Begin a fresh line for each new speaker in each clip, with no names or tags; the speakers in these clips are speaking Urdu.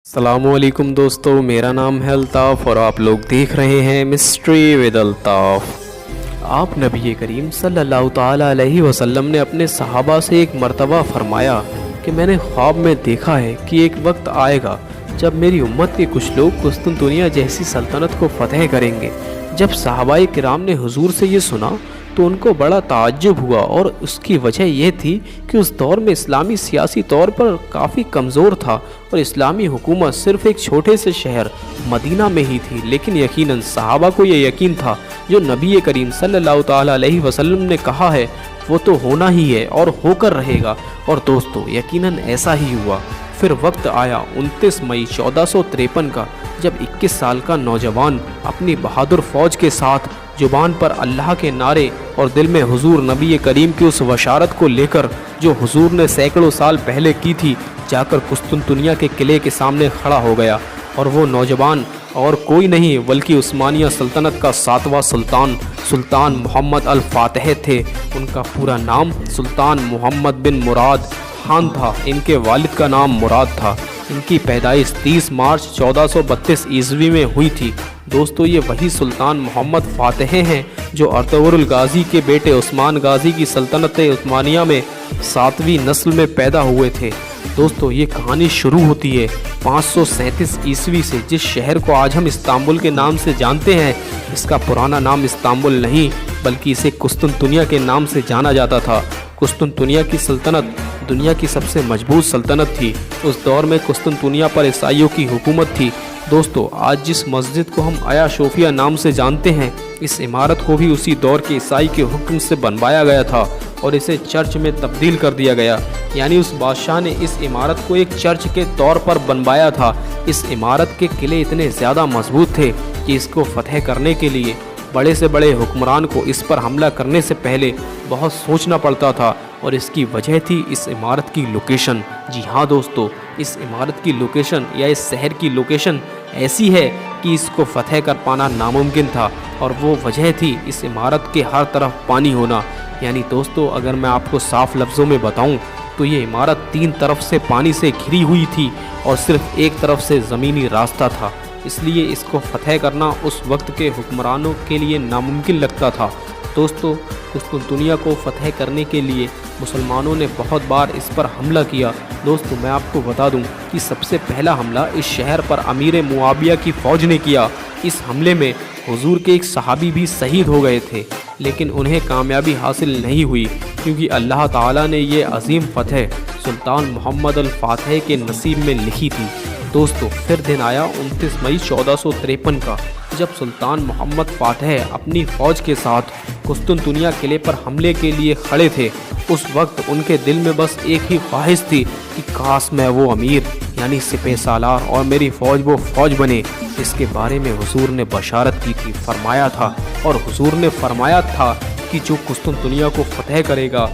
السلام علیکم دوستو، میرا نام ہے الطاف اور آپ لوگ دیکھ رہے ہیں مسٹری ود الطاف۔ آپ نبی کریم صلی اللہ تعالیٰ علیہ وسلم نے اپنے صحابہ سے ایک مرتبہ فرمایا کہ میں نے خواب میں دیکھا ہے کہ ایک وقت آئے گا جب میری امت کے کچھ لوگ قسطنطنیہ جیسی سلطنت کو فتح کریں گے۔ جب صحابہ کرام نے حضور سے یہ سنا تو ان کو بڑا تعجب ہوا، اور اس کی وجہ یہ تھی کہ اس دور میں اسلامی سیاسی طور پر کافی کمزور تھا اور اسلامی حکومت صرف ایک چھوٹے سے شہر مدینہ میں ہی تھی۔ لیکن یقیناً صحابہ کو یہ یقین تھا جو نبی کریم صلی اللہ تعالیٰ علیہ وسلم نے کہا ہے وہ تو ہونا ہی ہے اور ہو کر رہے گا، اور دوستو یقیناً ایسا ہی ہوا۔ پھر وقت آیا 29 مئی 1453 کا، جب 21 سال کا نوجوان اپنی بہادر فوج کے ساتھ زبان پر اللہ کے نعرے اور دل میں حضور نبی کریم کی اس بشارت کو لے کر جو حضور نے سینکڑوں سال پہلے کی تھی، جا کر قسطنطنیہ کے قلعے کے سامنے کھڑا ہو گیا۔ اور وہ نوجوان اور کوئی نہیں بلکہ عثمانیہ سلطنت کا 7واں سلطان، سلطان محمد الفاتح تھے۔ ان کا پورا نام سلطان محمد بن مراد خان تھا۔ ان کے والد کا نام مراد تھا۔ ان کی پیدائش 30 مارچ 1432 عیسوی میں ہوئی تھی۔ دوستو یہ وہی سلطان محمد فاتح ہیں جو ارطغرل غازی کے بیٹے عثمان غازی کی سلطنت عثمانیہ میں 7ویں نسل میں پیدا ہوئے تھے۔ دوستو یہ کہانی شروع ہوتی ہے 537 عیسوی سے، جس شہر کو آج ہم استنبول کے نام سے جانتے ہیں۔ اس کا پرانا نام استنبول نہیں بلکہ اسے قسطنطنیہ کے نام سے جانا جاتا تھا۔ قسطنطنیہ کی سلطنت دنیا کی سب سے مضبوط سلطنت تھی۔ اس دور میں قسطنطنیہ پر عیسائیوں کی حکومت تھی۔ دوستو آج جس مسجد کو ہم آیا صوفیہ نام سے جانتے ہیں، اس عمارت کو بھی اسی دور کے عیسائی کے حکم سے بنوایا گیا تھا اور اسے چرچ میں تبدیل کر دیا گیا۔ یعنی اس بادشاہ نے اس عمارت کو ایک چرچ کے طور پر بنوایا تھا۔ اس عمارت کے قلعے اتنے زیادہ مضبوط تھے کہ اس کو فتح کرنے کے لیے بڑے سے بڑے حکمران کو اس پر حملہ کرنے سے پہلے بہت سوچنا پڑتا تھا، اور اس کی وجہ تھی اس عمارت کی لوکیشن۔ جی ہاں دوستو، اس عمارت کی لوکیشن یا اس شہر کی لوکیشن ایسی ہے کہ اس کو فتح کر پانا ناممکن تھا، اور وہ وجہ تھی اس عمارت کے ہر طرف پانی ہونا۔ یعنی دوستو اگر میں آپ کو صاف لفظوں میں بتاؤں تو یہ عمارت 3 طرف سے پانی سے گھری ہوئی تھی اور صرف ایک طرف سے زمینی راستہ تھا۔ اس لیے اس کو فتح کرنا اس وقت کے حکمرانوں کے لیے ناممکن لگتا تھا۔ دوستو قسطنطنیہ کو فتح کرنے کے لیے مسلمانوں نے بہت بار اس پر حملہ کیا۔ دوستو میں آپ کو بتا دوں کہ سب سے پہلا حملہ اس شہر پر امیر معاویہ کی فوج نے کیا۔ اس حملے میں حضور کے ایک صحابی بھی شہید ہو گئے تھے، لیکن انہیں کامیابی حاصل نہیں ہوئی کیونکہ اللہ تعالیٰ نے یہ عظیم فتح سلطان محمد الفاتح کے نصیب میں لکھی تھی۔ دوستو پھر دن آیا 29 مئی 1453 کا، جب سلطان محمد فاتح اپنی فوج کے ساتھ قسطنطنیہ قلعے پر حملے کے لیے کھڑے تھے۔ اس وقت ان کے دل میں بس ایک ہی خواہش تھی کہ کاش میں وہ امیر یعنی سپہ سالار اور میری فوج وہ فوج بنے جس کے بارے میں حضور نے بشارت کی تھی، فرمایا تھا۔ اور حضور نے فرمایا تھا کہ جو قسطنطنیہ کو فتح کرے گا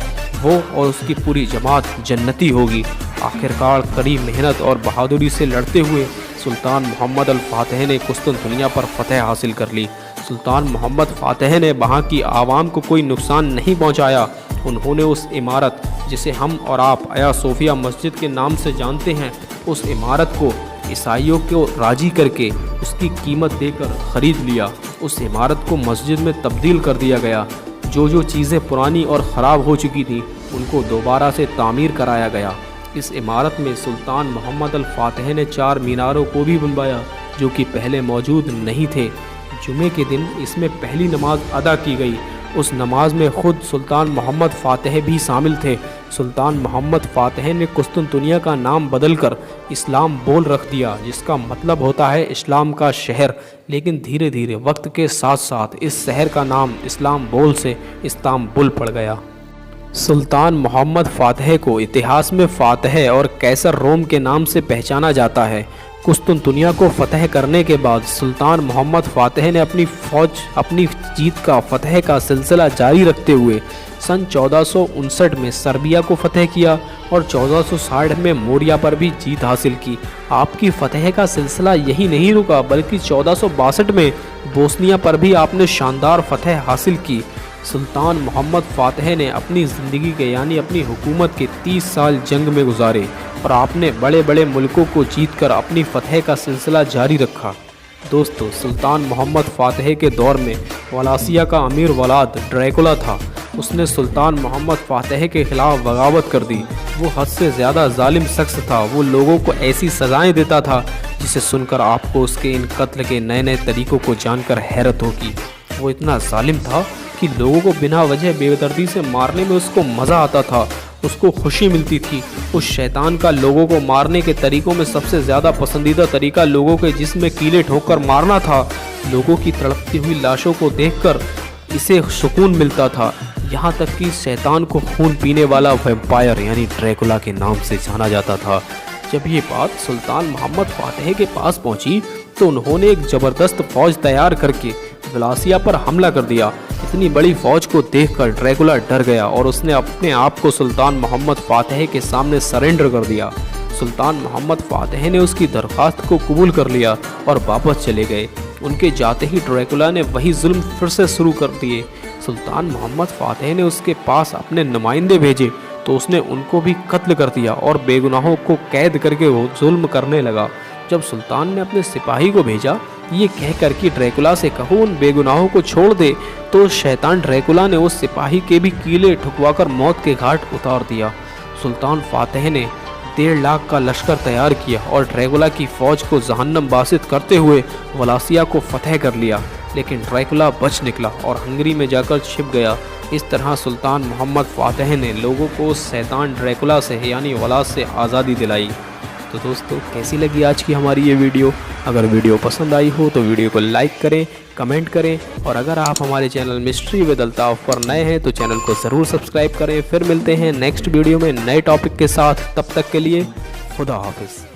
وہ اور اس کی پوری جماعت جنتی ہوگی۔ آخرکار کڑی محنت اور بہادری سے لڑتے ہوئے سلطان محمد الفاتح نے قسطنطنیہ پر فتح حاصل کر لی۔ سلطان محمد فاتح نے وہاں کی عوام کو کوئی نقصان نہیں پہنچایا۔ انہوں نے اس عمارت جسے ہم اور آپ آیا صوفیہ مسجد کے نام سے جانتے ہیں، اس عمارت کو عیسائیوں کو راضی کر کے اس کی قیمت دے کر خرید لیا۔ اس عمارت کو مسجد میں تبدیل کر دیا گیا۔ جو چیزیں پرانی اور خراب ہو چکی تھیں ان کو دوبارہ سے تعمیر کرایا گیا۔ اس عمارت میں سلطان محمد الفاتح نے 4 میناروں کو بھی بنوایا جو کہ پہلے موجود نہیں تھے۔ جمعے کے دن اس میں پہلی نماز ادا کی گئی۔ اس نماز میں خود سلطان محمد فاتح بھی شامل تھے۔ سلطان محمد فاتح نے قسطنطنیہ کا نام بدل کر اسلام بول رکھ دیا، جس کا مطلب ہوتا ہے اسلام کا شہر۔ لیکن دھیرے دھیرے وقت کے ساتھ ساتھ اس شہر کا نام اسلام بول سے استنبول پڑ گیا۔ سلطان محمد فاتح کو اتہاس میں فاتح اور قیصر روم کے نام سے پہچانا جاتا ہے۔ قسطنطنیہ کو فتح کرنے کے بعد سلطان محمد فاتح نے اپنی جیت کا فتح کا سلسلہ جاری رکھتے ہوئے سن 1459 میں سربیا کو فتح کیا اور 1460 میں موریا پر بھی جیت حاصل کی۔ آپ کی فتح کا سلسلہ یہی نہیں رکا بلکہ 1462 میں بوسنیا پر بھی آپ نے شاندار فتح حاصل کی۔ سلطان محمد فاتح نے اپنی زندگی کے یعنی اپنی حکومت کے 30 سال جنگ میں گزارے اور آپ نے بڑے بڑے ملکوں کو جیت کر اپنی فتح کا سلسلہ جاری رکھا۔ دوستو، سلطان محمد فاتح کے دور میں والاسیہ کا امیر ولاد ڈریکولا تھا۔ اس نے سلطان محمد فاتح کے خلاف بغاوت کر دی۔ وہ حد سے زیادہ ظالم شخص تھا۔ وہ لوگوں کو ایسی سزائیں دیتا تھا جسے سن کر آپ کو اس کے ان قتل کے نئے نئے طریقوں کو جان کر حیرت ہوگی۔ وہ اتنا ظالم تھا کہ لوگوں کو بنا وجہ بے دردی سے مارنے میں اس کو مزہ آتا تھا، اس کو خوشی ملتی تھی۔ اس شیطان کا لوگوں کو مارنے کے طریقوں میں سب سے زیادہ پسندیدہ طریقہ لوگوں کے جسم میں کیلے ٹھوک کر مارنا تھا۔ لوگوں کی تڑپتی ہوئی لاشوں کو دیکھ کر اسے سکون ملتا تھا، یہاں تک کہ شیطان کو خون پینے والا ویمپائر یعنی ڈریکولا کے نام سے جانا جاتا تھا۔ جب یہ بات سلطان محمد فاتح کے پاس پہنچی تو انہوں نے ایک زبردست فوج تیار کر کے والاسیہ پر حملہ کر دیا۔ اتنی بڑی فوج کو دیکھ کر ڈریکولا ڈر گیا اور اس نے اپنے آپ کو سلطان محمد فاتح کے سامنے سرنڈر کر دیا۔ سلطان محمد فاتح نے اس کی درخواست کو قبول کر لیا اور واپس چلے گئے۔ ان کے جاتے ہی ڈریکولا نے وہی ظلم پھر سے شروع کر دیے۔ سلطان محمد فاتح نے اس کے پاس اپنے نمائندے بھیجے تو اس نے ان کو بھی قتل کر دیا اور بے گناہوں کو قید کر کے وہ ظلم کرنے لگا۔ جب سلطان نے اپنے سپاہی کو بھیجا یہ کہہ کر کہ ڈریکولا سے کہو ان بے گناہوں کو چھوڑ دے، تو شیطان ڈریکولا نے اس سپاہی کے بھی کیلے ٹھکوا کر موت کے گھاٹ اتار دیا۔ سلطان فاتح نے 1.5 لاکھ کا لشکر تیار کیا اور ڈریکولا کی فوج کو جہنم باسط کرتے ہوئے والاسیہ کو فتح کر لیا، لیکن ڈریکولا بچ نکلا اور ہنگری میں جا کر چھپ گیا۔ اس طرح سلطان محمد فاتح نے لوگوں کو شیطان ڈریکولا سے یعنی ولاد سے آزادی دلائی۔ تو دوستو، کیسی لگی آج کی ہماری یہ ویڈیو؟ اگر ویڈیو پسند آئی ہو تو ویڈیو کو لائک کریں، کمنٹ کریں، اور اگر آپ ہمارے چینل مسٹری ود الطاف پر نئے ہیں تو چینل کو ضرور سبسکرائب کریں۔ پھر ملتے ہیں نیکسٹ ویڈیو میں نئے ٹاپک کے ساتھ، تب تک کے لیے خدا حافظ۔